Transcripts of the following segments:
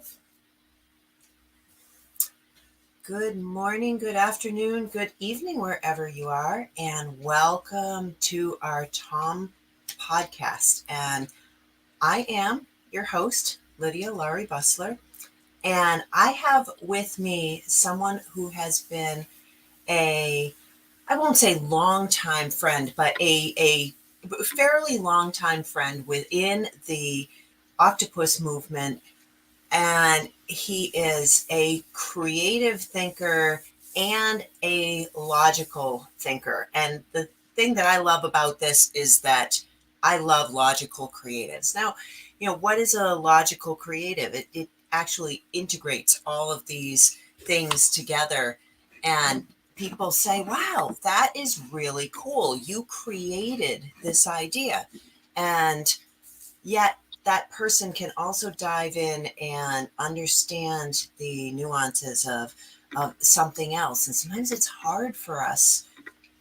live. Good morning, good afternoon, good evening, wherever you are, and welcome to our Tom podcast. And I am your host, Lydia Laurie Busler, and I have with me someone who has been I won't say longtime friend, but a fairly longtime friend within the Octopus Movement. And he is a creative thinker and a logical thinker. And the thing that I love about this is that I love logical creatives. Now, what is a logical creative? It actually integrates all of these things together. And people say, wow, that is really cool. You created this idea. And yet, that person can also dive in and understand the nuances of something else. And sometimes it's hard for us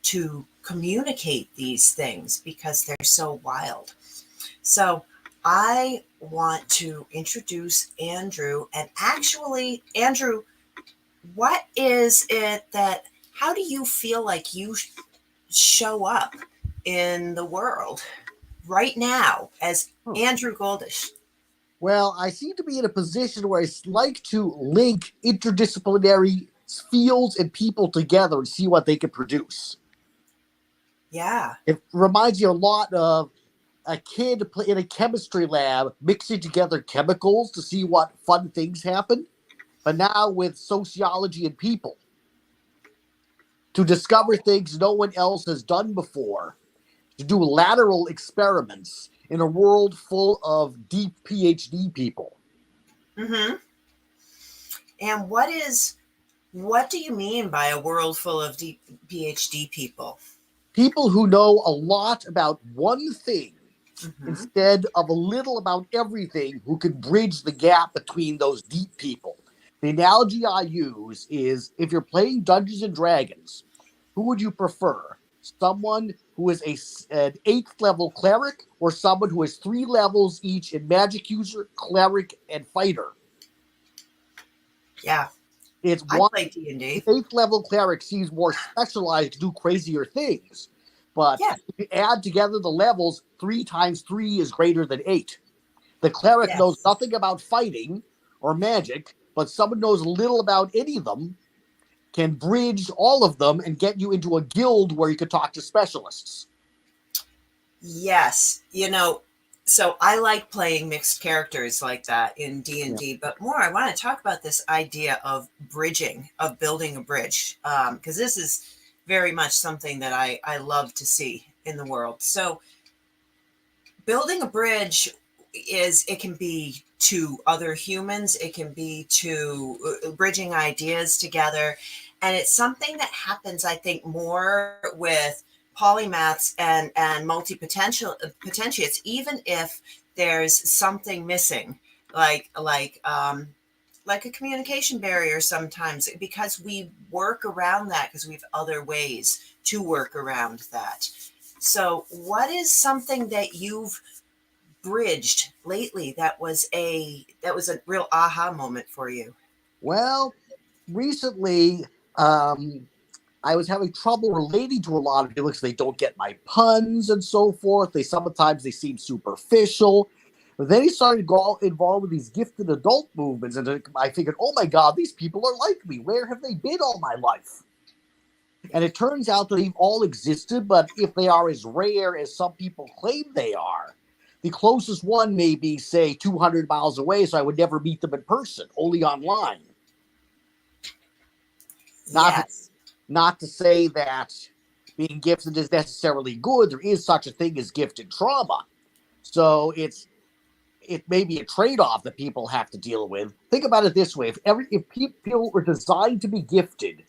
to communicate these things because they're so wild. So I want to introduce Andrew. And actually, Andrew, what is it how do you feel like you show up in the world right now as Andrew Goldish? Well, I seem to be in a position where I like to link interdisciplinary fields and people together and see what they can produce. Yeah. It reminds you a lot of a kid in a chemistry lab mixing together chemicals to see what fun things happen, but now with sociology and people to discover things no one else has done before, to do lateral experiments in a world full of deep PhD people. Mm-hmm. And what do you mean by a world full of deep PhD people? People who know a lot about one thing Mm-hmm. instead of a little about everything, who can bridge the gap between those deep people. The analogy I use is if you're playing Dungeons and Dragons, who would you prefer? Someone who is an 8th level cleric or someone who has 3 levels each in magic user, cleric, and fighter? Yeah. It's I one play D&D. 8th level cleric seems more specialized to do crazier things. But if you add together the levels, 3 times 3 is greater than 8. The cleric knows nothing about fighting or magic, but someone knows little about any of them, can bridge all of them and get you into a guild where you could talk to specialists. Yes. So I like playing mixed characters like that in D&D, but more, I want to talk about this idea of bridging, of building a bridge, because this is very much something that I love to see in the world. So building a bridge it can be to other humans, it can be to bridging ideas together. And it's something that happens, I think, more with polymaths and multi-potentiates, even if there's something missing, like a communication barrier sometimes, because we work around that because we have other ways to work around that. So what is something that you've bridged lately that was a real aha moment for you? Well, recently, I was having trouble relating to a lot of people because they don't get my puns and so forth. Sometimes they seem superficial. But then he started to go involved with these gifted adult movements, and I figured, oh my God, these people are like me. Where have they been all my life? And it turns out that they've all existed, but if they are as rare as some people claim they are, the closest one may be, say, 200 miles away, so I would never meet them in person, only online. Not to say that being gifted is necessarily good. There is such a thing as gifted trauma. So it may be a trade-off that people have to deal with. Think about it this way. If people were designed to be gifted,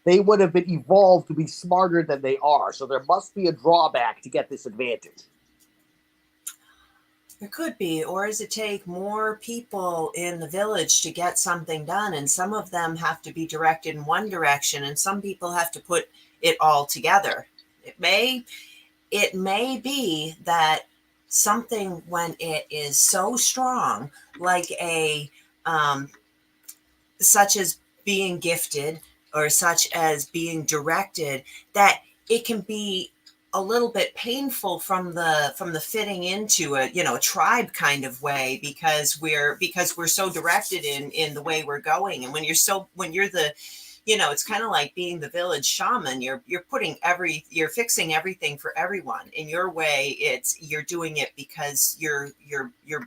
they would have been evolved to be smarter than they are. So there must be a drawback to get this advantage. There could be, or does it take more people in the village to get something done? And some of them have to be directed in one direction, and some people have to put it all together. It may be that something, when it is so strong, like a um, such as being gifted or such as being directed, that it can be a little bit painful from the fitting into a, you know, a tribe kind of way, because we're so directed in the way we're going. And when you're the, you know, it's kind of like being the village shaman. You're fixing everything for everyone. In your way, you're doing it because you're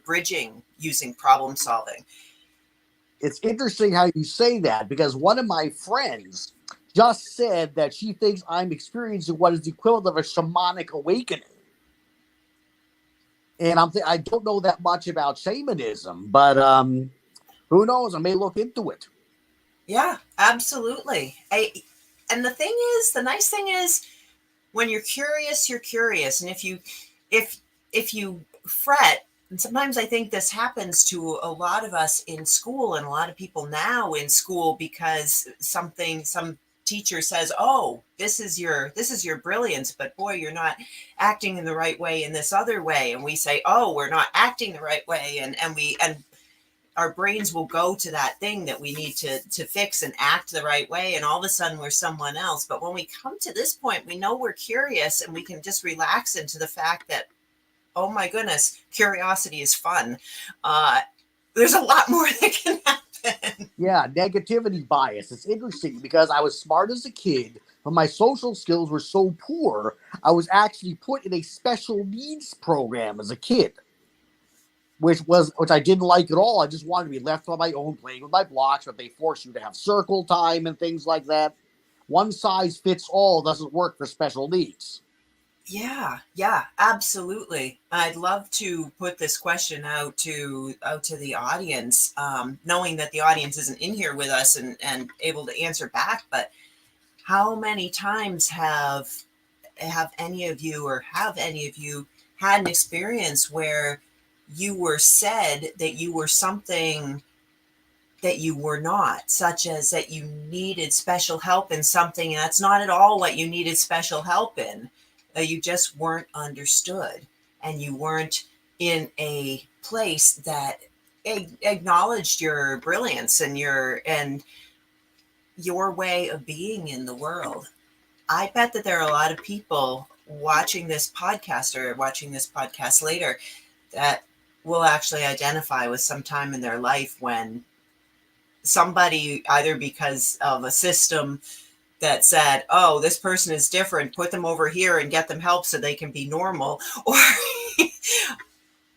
bridging using problem solving. It's interesting how you say that, because one of my friends just said that she thinks I'm experiencing what is the equivalent of a shamanic awakening. And I don't know that much about shamanism, but who knows? I may look into it. Yeah, absolutely. And the nice thing is, when you're curious, you're curious. And if you fret, and sometimes I think this happens to a lot of us in school and a lot of people now in school, because some teacher says, "Oh, this is your brilliance, but boy, you're not acting in the right way in this other way." And we say, "Oh, we're not acting the right way," and our brains will go to that thing that we need to fix and act the right way, and all of a sudden we're someone else. But when we come to this point, we know we're curious, and we can just relax into the fact that, oh my goodness, curiosity is fun. There's a lot more that can happen. Yeah, negativity bias. It's interesting because I was smart as a kid, but my social skills were so poor, I was actually put in a special needs program as a kid, which I didn't like at all. I just wanted to be left on my own, playing with my blocks, but they force you to have circle time and things like that. One size fits all doesn't work for special needs. Yeah, absolutely. I'd love to put this question out to the audience, knowing that the audience isn't in here with us and able to answer back. But how many times have any of you had an experience where you were said that you were something that you were not, such as that you needed special help in something, and that's not at all what you needed special help in? You just weren't understood, and you weren't in a place that acknowledged your brilliance and your way of being in the world. I bet that there are a lot of people watching this podcast or watching this podcast later that will actually identify with some time in their life when somebody, either because of a system that said, "Oh, this person is different, put them over here and get them help so they can be normal,"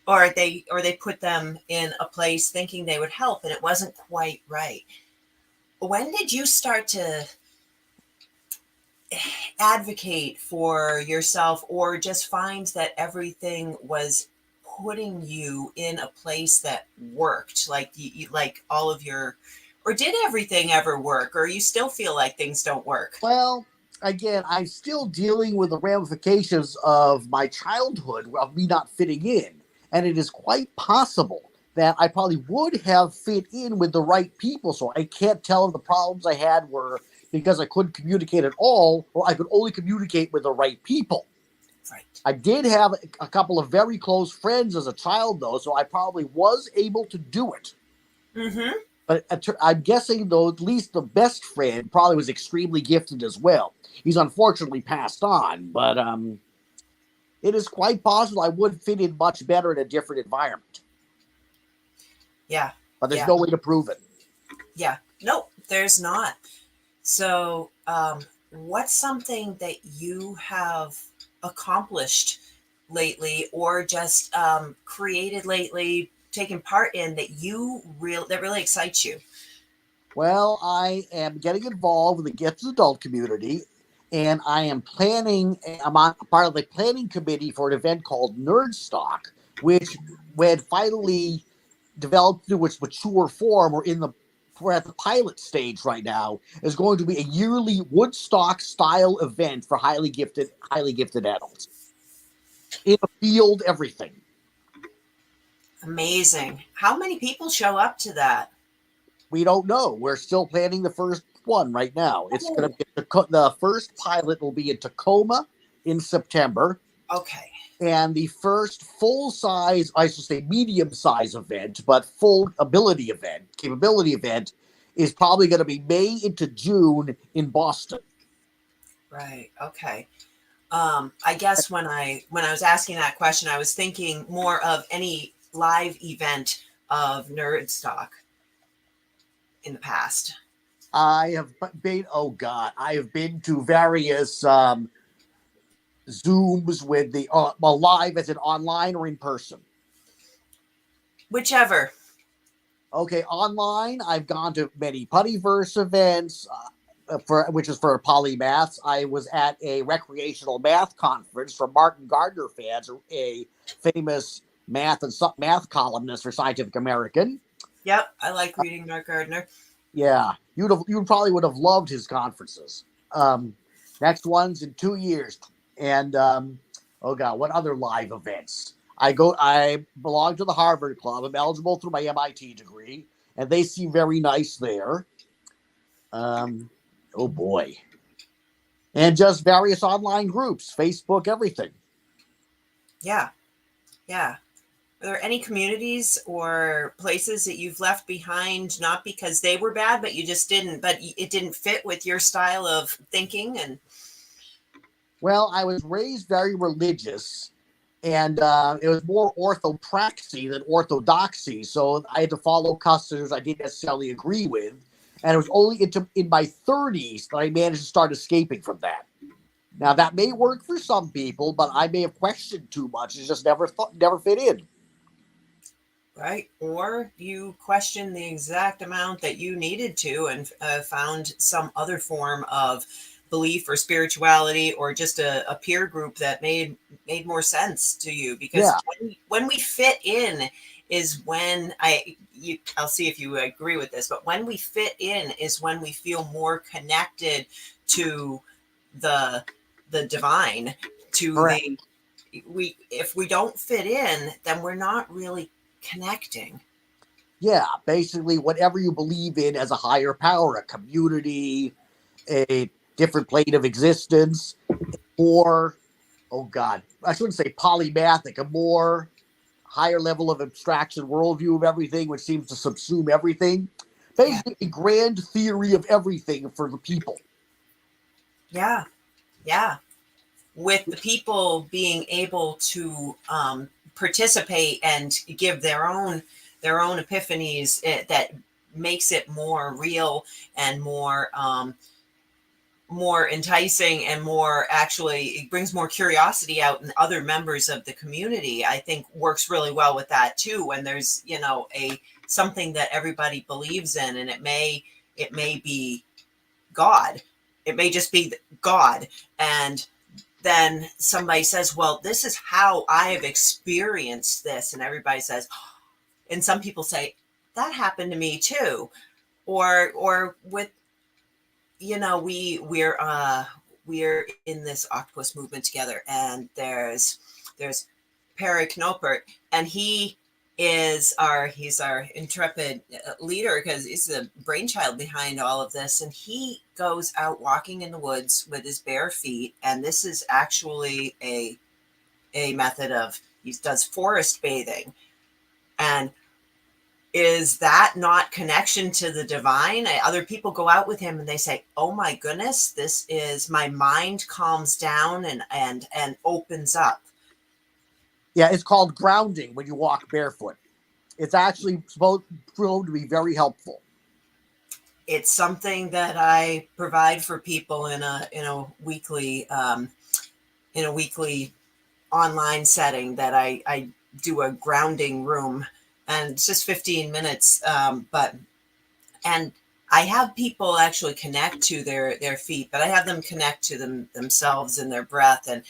or they put them in a place thinking they would help and it wasn't quite right. When did you start to advocate for yourself, or just find that everything was putting you in a place that worked, like like all of your, or did everything ever work, or you still feel like things don't work? Well, again, I'm still dealing with the ramifications of my childhood, of me not fitting in. And it is quite possible that I probably would have fit in with the right people. So I can't tell if the problems I had were because I couldn't communicate at all, or I could only communicate with the right people. Right. I did have a couple of very close friends as a child, though, so I probably was able to do it. Mm-hmm. But I'm guessing, though, at least the best friend probably was extremely gifted as well. He's unfortunately passed on, but it is quite possible I would fit in much better in a different environment. Yeah. But there's no way to prove it. Yeah. No, there's not. So, what's something that you have accomplished lately, or just created lately, taken part in, that really excites you? Well, I am getting involved with the Gifted Adult community, and I'm on part of the planning committee for an event called Nerdstock, which, when finally developed to its mature form, we're at the pilot stage right now, is going to be a yearly Woodstock style event for highly gifted adults. In a field, everything. Amazing. How many people show up to that? We don't know. We're still planning the first one right now. It's going to be the first pilot will be in Tacoma in September. Okay. And the first full size, I should say medium size event, but full capability event is probably going to be May into June in Boston. Right. Okay. I guess when I was asking that question, I was thinking more of any live event of Nerd Stock in the past. I have been to various Zooms with the live as in online or in person. Whichever. Okay, online, I've gone to many Puttyverse events, which is for polymaths. I was at a recreational math conference for Martin Gardner fans, a famous math columnist for Scientific American. Yep, I like reading Mark Gardner. Yeah, you probably would have loved his conferences. Next one's in 2 years, and oh god, what other live events? I belong to the Harvard Club. I'm eligible through my MIT degree, and they seem very nice there. Oh boy. And just various online groups, Facebook, everything. Yeah. Yeah. Are there any communities or places that you've left behind, not because they were bad, but it didn't fit with your style of thinking? And Well, I was raised very religious, and it was more orthopraxy than orthodoxy. So I had to follow customs I didn't necessarily agree with. And it was only in my 30s that I managed to start escaping from that. Now, that may work for some people, but I may have questioned too much. It just never fit in. right. Or you questioned the exact amount that you needed to and found some other form of belief or spirituality or just a peer group that made more sense to you. Because Yeah. when we fit in is when I'll see if you agree with this, but when we fit in is when we feel more connected to the divine, to Correct. if we don't fit in, then we're not really connecting. Yeah, basically whatever you believe in as a higher power, a community, a different plane of existence, or, oh God, I shouldn't say polymathic, a more higher level of abstraction worldview of everything, which seems to subsume everything. Yeah. Basically, a grand theory of everything for the people. Yeah. Yeah. With the people being able to participate and give their own epiphanies, that makes it more real and more enticing and it brings more curiosity out in other members of the community. I think works really well with that too, when there's something that everybody believes in, and it may be God, it may just be God, and then somebody says, well, this is how I have experienced this. And everybody says, and some people say, that happened to me too. Or with, we're in this octopus movement together. And there's Perry Knopert, and he's our intrepid leader, because he's the brainchild behind all of this. And he goes out walking in the woods with his bare feet. And this is actually a method of, he does forest bathing. And is that not connection to the divine? Other people go out with him and they say, oh my goodness, this is, my mind calms down and opens up. Yeah, it's called grounding when you walk barefoot. It's actually supposed to be very helpful. It's something that I provide for people in a weekly online setting, that I do a grounding room, and it's just 15 minutes. And I have people actually connect to their feet, but I have them connect to themselves and their breath, and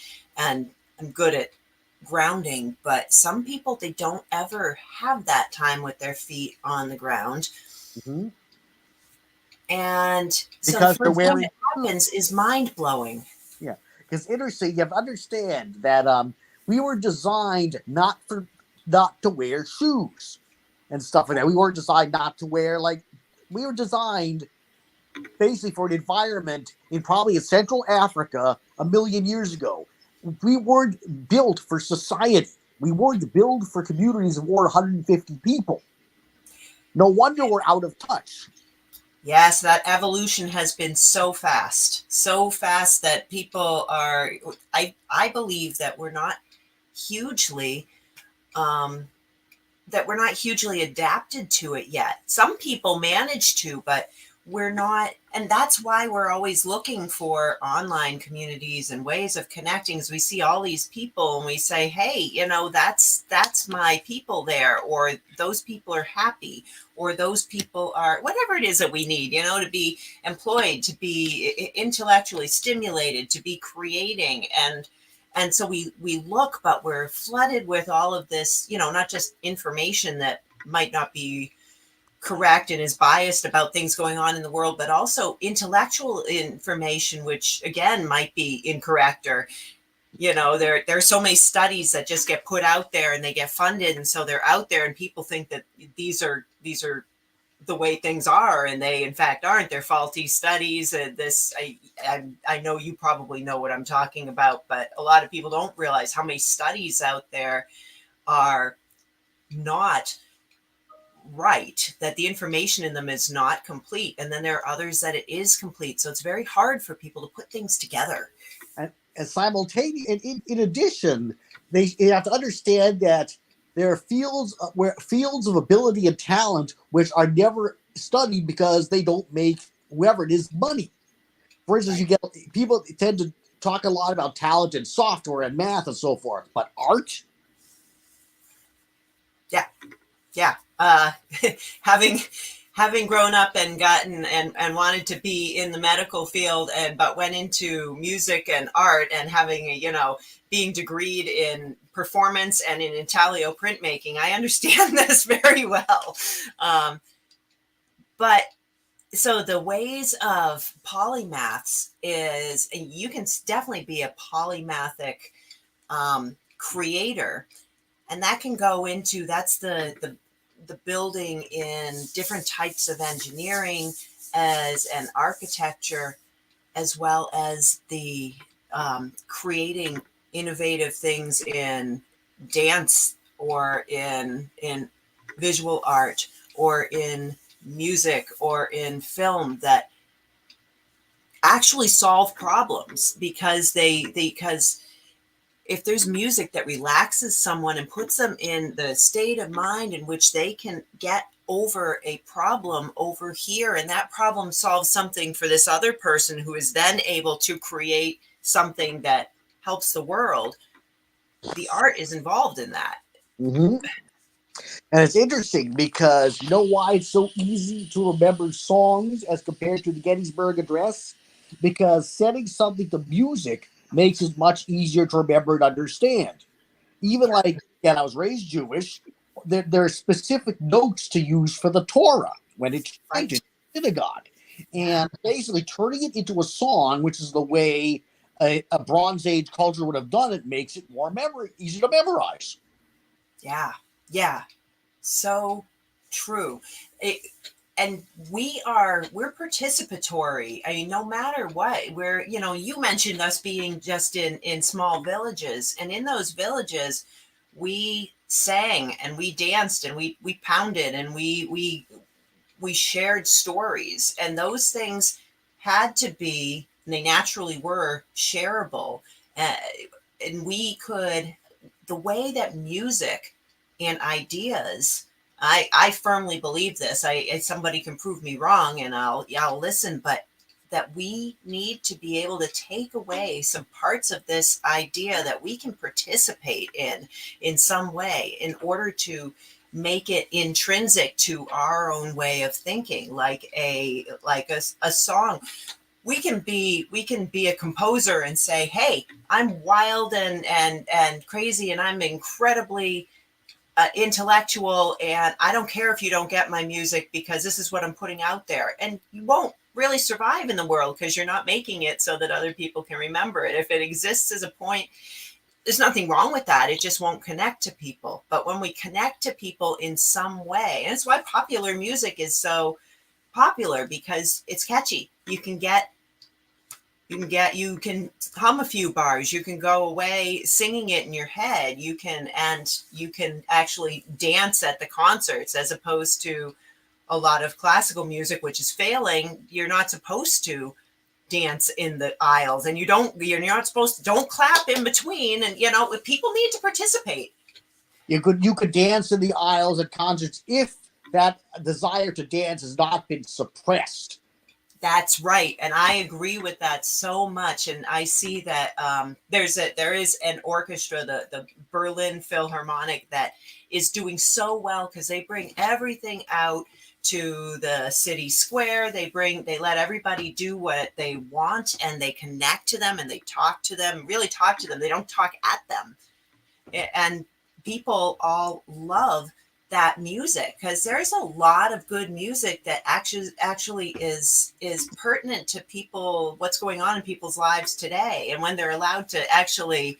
I'm good at grounding. But some people, they don't ever have that time with their feet on the ground. Mm-hmm. And so because for they're them, wearing it happens is mind-blowing. Yeah, because interesting, you have to understand that we were designed not to wear shoes and stuff like that. We weren't designed not to wear, we were designed basically for an environment in probably Central Africa 1 million years ago. We weren't built for society. We weren't built for communities of more than 150 people. No wonder we're out of touch. Yes, that evolution has been so fast that people are, I believe that we're not hugely, um, that we're not hugely adapted to it yet. Some people manage to, but we're not. And that's why we're always looking for online communities and ways of connecting. As we see all these people and we say, hey, that's my people there, or those people are happy, or those people are whatever it is that we need, to be employed, to be intellectually stimulated, to be creating. And so we look, but we're flooded with all of this, not just information that might not be correct and is biased about things going on in the world, but also intellectual information, which again might be incorrect. Or there are so many studies that just get put out there and they get funded, and so they're out there and people think that these are the way things are, and they in fact aren't. They're faulty studies. I know you probably know what I'm talking about, but a lot of people don't realize how many studies out there are not right, that the information in them is not complete, and then there are others that it is complete. So it's very hard for people to put things together. And simultaneously, in addition, they have to understand that there are fields of ability and talent which are never studied because they don't make whoever it is money. For instance, you get people tend to talk a lot about talent in software and math and so forth, but art. Yeah. Having grown up and gotten and wanted to be in the medical field, but went into music and art, and having being degreed in performance and in intaglio printmaking, I understand this very well. But so the ways of polymaths is, and you can definitely be a polymathic creator, and that can go into, that's the building in different types of engineering as an architecture, as well as the creating innovative things in dance, or in visual art, or in music, or in film, that actually solve problems, because because if there's music that relaxes someone and puts them in the state of mind in which they can get over a problem over here, and that problem solves something for this other person, who is then able to create something that helps the world, the art is involved in that. Mm-hmm. And it's interesting because you know why it's so easy to remember songs as compared to the Gettysburg Address? Because setting something to music makes it much easier to remember and understand. Even like, again, I was raised Jewish, there are specific notes to use for the Torah when it's chanted in synagogue. And basically turning it into a song, which is the way a Bronze Age culture would have done it, makes it more easy to memorize. Yeah. So true. And we're participatory. I mean, no matter what, you mentioned us being just in small villages, and in those villages, we sang and we danced and we pounded and we shared stories, and those things had to be, and they naturally were shareable. And we could, the way that music and ideas, I firmly believe this. Somebody can prove me wrong, and I'll listen. But that we need to be able to take away some parts of this idea that we can participate in some way, in order to make it intrinsic to our own way of thinking, like a song. We can be a composer and say, hey, I'm wild and crazy, and I'm incredibly intellectual, and I don't care if you don't get my music, because this is what I'm putting out there. And you won't really survive in the world, because you're not making it so that other people can remember it. If it exists as a point, there's nothing wrong with that. It just won't connect to people. But when we connect to people in some way, and it's why popular music is so popular, because it's catchy. You can get You can hum a few bars. You can go away singing it in your head. You can actually dance at the concerts, as opposed to a lot of classical music, which is failing. You're not supposed to dance in the aisles, and you're not supposed to, don't clap in between. And people need to participate. You could dance in the aisles at concerts if that desire to dance has not been suppressed. That's right, and I agree with that so much. And I see that there is an orchestra, the Berlin Philharmonic, that is doing so well because they bring everything out to the city square. They let everybody do what they want, and they connect to them, and they talk to them, really talk to them. They don't talk at them, and people all love that music, because there's a lot of good music that actually is pertinent to people, what's going on in people's lives today. And when they're allowed to actually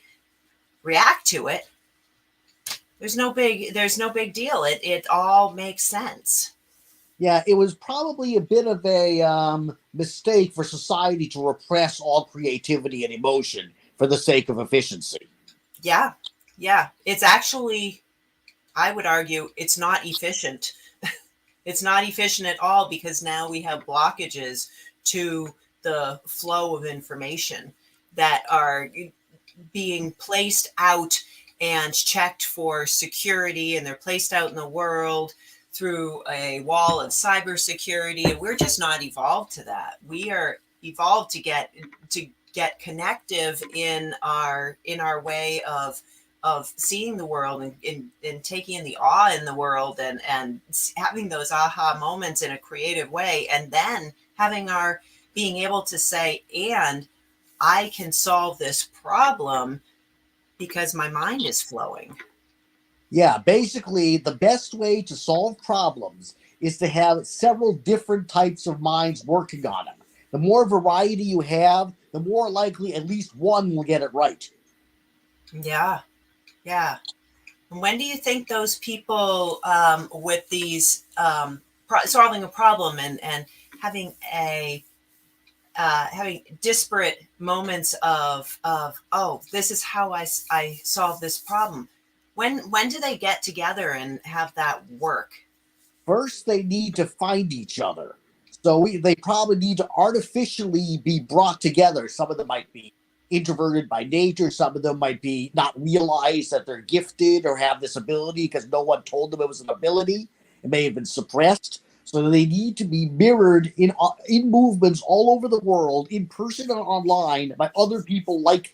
react to it, there's no big deal. It all makes sense. Yeah, it was probably a bit of a mistake for society to repress all creativity and emotion for the sake of efficiency. Yeah. It's actually, I would argue, it's not efficient. It's not efficient at all, because now we have blockages to the flow of information that are being placed out and checked for security, and they're placed out in the world through a wall of cybersecurity. And we're just not evolved to that. We are evolved to get connective in our way of seeing the world, and taking in the awe in the world, and having those aha moments in a creative way, and then being able to say, and I can solve this problem because my mind is flowing. Yeah, basically the best way to solve problems is to have several different types of minds working on them. The more variety you have, the more likely at least one will get it right. Yeah. When do you think those people with these solving a problem and having having disparate moments of oh, this is how I solve this problem? When do they get together and have that work? First, they need to find each other. So they probably need to artificially be brought together. Some of them might be introverted by nature. Some of them might be not realize that they're gifted or have this ability because no one told them it was an ability. It may have been suppressed. So they need to be mirrored in movements all over the world, in person and online, by other people like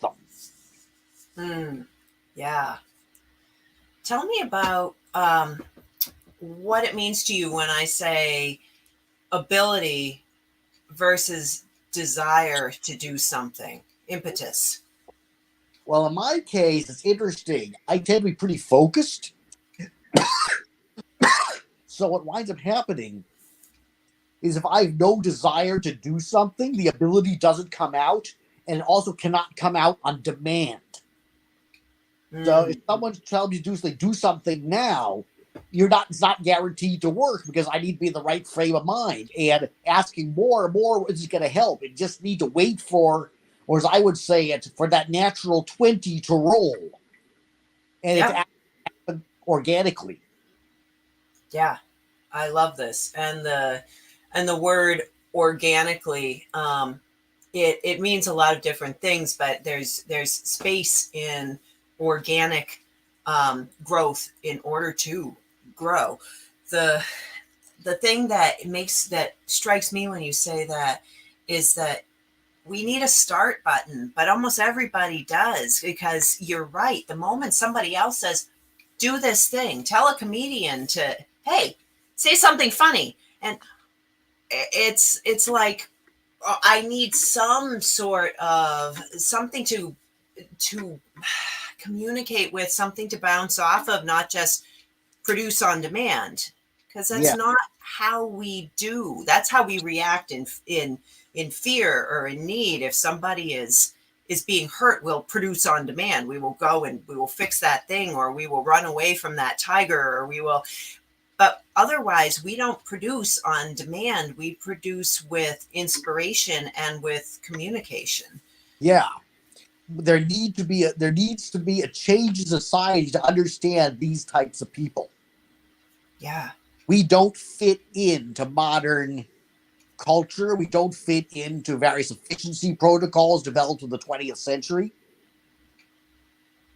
them. Yeah. Tell me about what it means to you when I say ability versus desire to do something, impetus. Well, in my case, it's interesting. I tend to be pretty focused. So what winds up happening is if I have no desire to do something, the ability doesn't come out, and it also cannot come out on demand. So if someone tells me to do something now, it's not guaranteed to work, because I need to be in the right frame of mind. And asking more and more isn't going to help. You just need to wait for, or as I would say it, for that natural 20 to roll. And it's happened organically. Yeah, I love this. And the word organically, it means a lot of different things, but there's space in organic growth in order to grow. The thing that strikes me when you say that is that we need a start button, but almost everybody does, because you're right. The moment somebody else says, do this thing, tell a comedian to, hey, say something funny, and it's like, I need some sort of something to communicate with, something to bounce off of, not just produce on demand, because that's not how we do. That's how we react in fear or in need. If somebody is being hurt, we'll produce on demand. We will go and we will fix that thing, or we will run away from that tiger, or we will. but otherwise we don't produce on demand. We produce with inspiration and with communication. Yeah. There needs to be a change in society to understand these types of people. Yeah. We don't fit into modern culture. We don't fit into various efficiency protocols developed in the 20th century.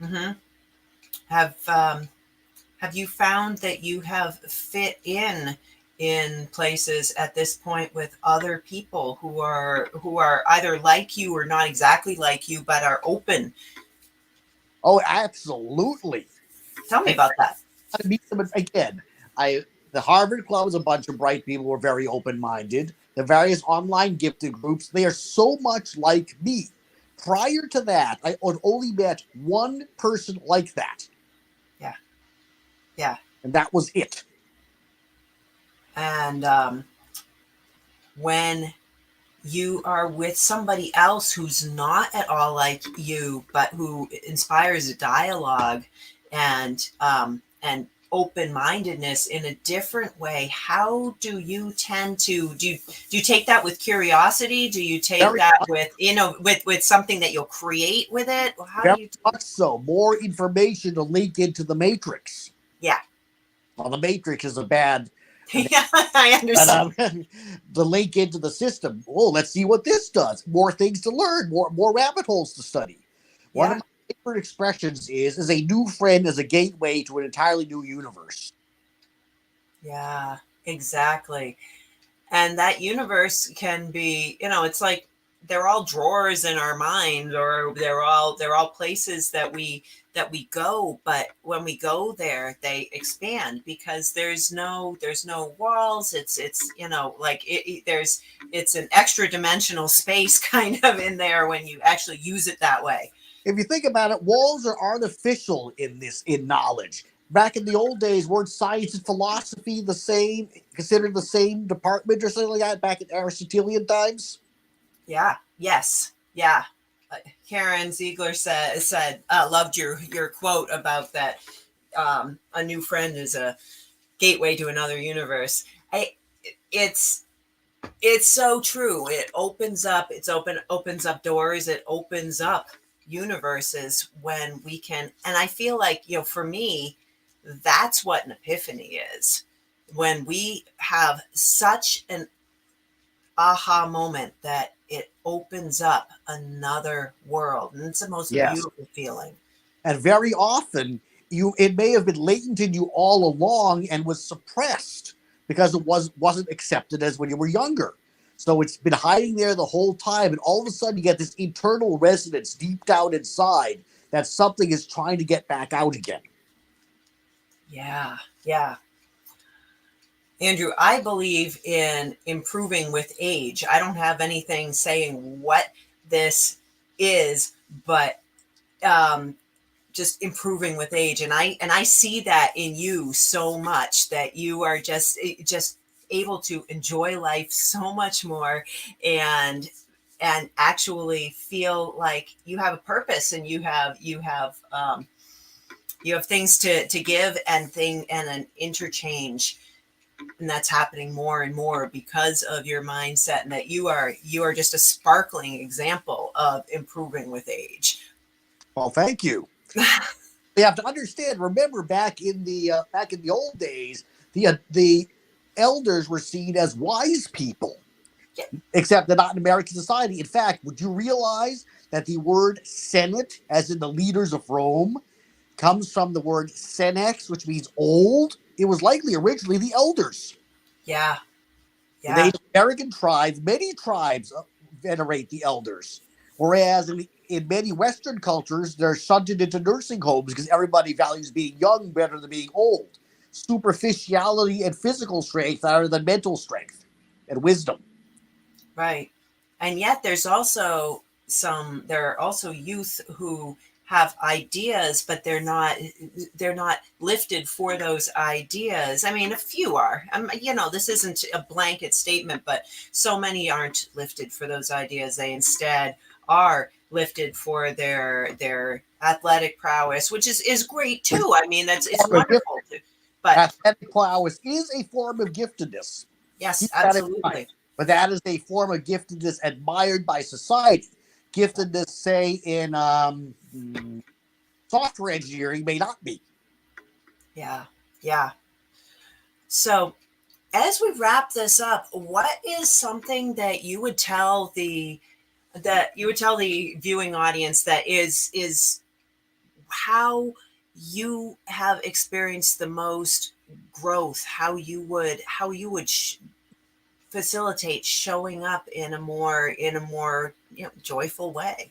Mm-hmm. Have you found that you have fit in places at this point with other people who are either like you or not exactly like you, but are open? Oh, absolutely. Tell me about that. I meet them again. The Harvard Club is a bunch of bright people who are very open-minded. The various online gifted groups, they are so much like me. Prior to that, I had only met one person like that. Yeah. Yeah. And that was it. And when you are with somebody else who's not at all like you, but who inspires a dialogue and open-mindedness in a different way, how do you tend to do you take that with curiosity? Do you take Very that much, with with something that you'll create with it? How do very you much so. More information to link into the matrix. Yeah. Well, the matrix is a bad. Yeah, I understand. The link into the system. Oh, let's see what this does. More things to learn. More rabbit holes to study. One of Yeah. my favorite expressions is a new friend is a gateway to an entirely new universe. Yeah, exactly. And that universe can be, it's like they're all drawers in our mind, or they're all places that we go, but when we go there they expand because there's no walls. It's like it's an extra dimensional space kind of in there when you actually use it that way. If you think about it, walls are artificial in knowledge. Back in the old days, weren't science and philosophy considered the same department or something like that back in Aristotelian times? Yeah. Yes. Yeah. Karen Ziegler said loved your quote about that. A new friend is a gateway to another universe. It's it's so true. It opens up doors. It opens up universes when we can. And I feel like, for me, that's what an epiphany is. When we have such an aha moment that it opens up another world, and it's the most Yes. beautiful feeling. And very often, it may have been latent in you all along and was suppressed because it wasn't accepted as when you were younger. So it's been hiding there the whole time, and all of a sudden you get this internal resonance deep down inside that something is trying to get back out again. Yeah, yeah. Andrew, I believe in improving with age. I don't have anything saying what this is, but just improving with age. And I see that in you so much, that you are just able to enjoy life so much more, and actually feel like you have a purpose, and you have things to give, and an interchange. And that's happening more and more because of your mindset, and that you are just a sparkling example of improving with age. Well, thank you. You have to understand. Remember, back in the old days, the elders were seen as wise people, Yeah. except not in American society. In fact, would you realize that the word Senate, as in the leaders of Rome, comes from the word senex, which means old? It was likely originally the elders. Yeah. The Yeah. Native American tribes, many tribes venerate the elders, whereas in many Western cultures, they're shunted into nursing homes because everybody values being young better than being old. Superficiality and physical strength rather than mental strength and wisdom. Right. And yet there are also youth who have ideas, but they're not lifted for those ideas. I mean, a few are. This isn't a blanket statement, but so many aren't lifted for those ideas. They instead are lifted for their athletic prowess, which is great too. I mean, it's But wonderful too. But athletic prowess is a form of giftedness. yes, Keep that in mind. absolutely. But that is a form of giftedness admired by society. Giftedness, say, in software engineering may not be. Yeah. Yeah. So as we wrap this up, what is something that you would tell the viewing audience that is how you have experienced the most growth, how you would facilitate showing up in a more joyful way?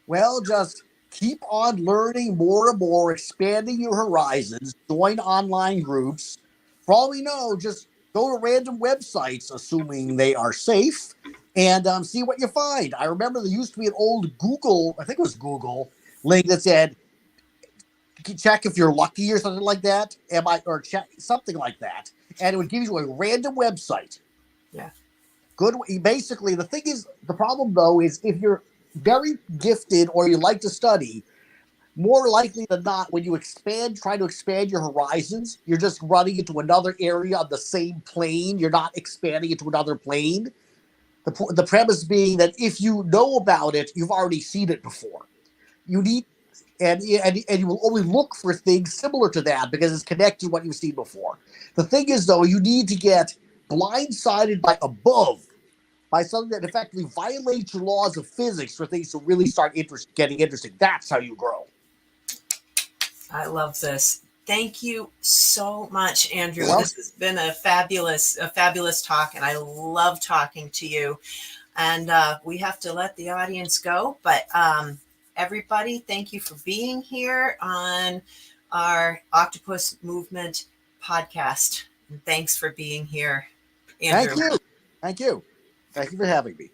Well, just keep on learning more and more, expanding your horizons, join online groups. For all we know, just go to random websites, assuming they are safe, and see what you find. I remember there used to be an old Google, I think it was Google, link that said, check if you're lucky or something like that. Or check something like that. And it would give you a random website. Yeah. Good. Basically, the thing is, the problem though is if you're very gifted or you like to study, more likely than not, when you try to expand your horizons, you're just running into another area on the same plane. You're not expanding into another plane. The premise being that if you know about it, you've already seen it before. You need and you will only look for things similar to that because it's connected to what you've seen before. The thing is, though, you need to get blindsided by something that effectively violates your laws of physics for things to really start getting interesting. That's how you grow. I love this. Thank you so much, Andrew. Well, this has been a fabulous talk, and I love talking to you. And we have to let the audience go, but everybody, thank you for being here on our Octopus Movement podcast. And thanks for being here, Andrew. Thank you. Thank you for having me.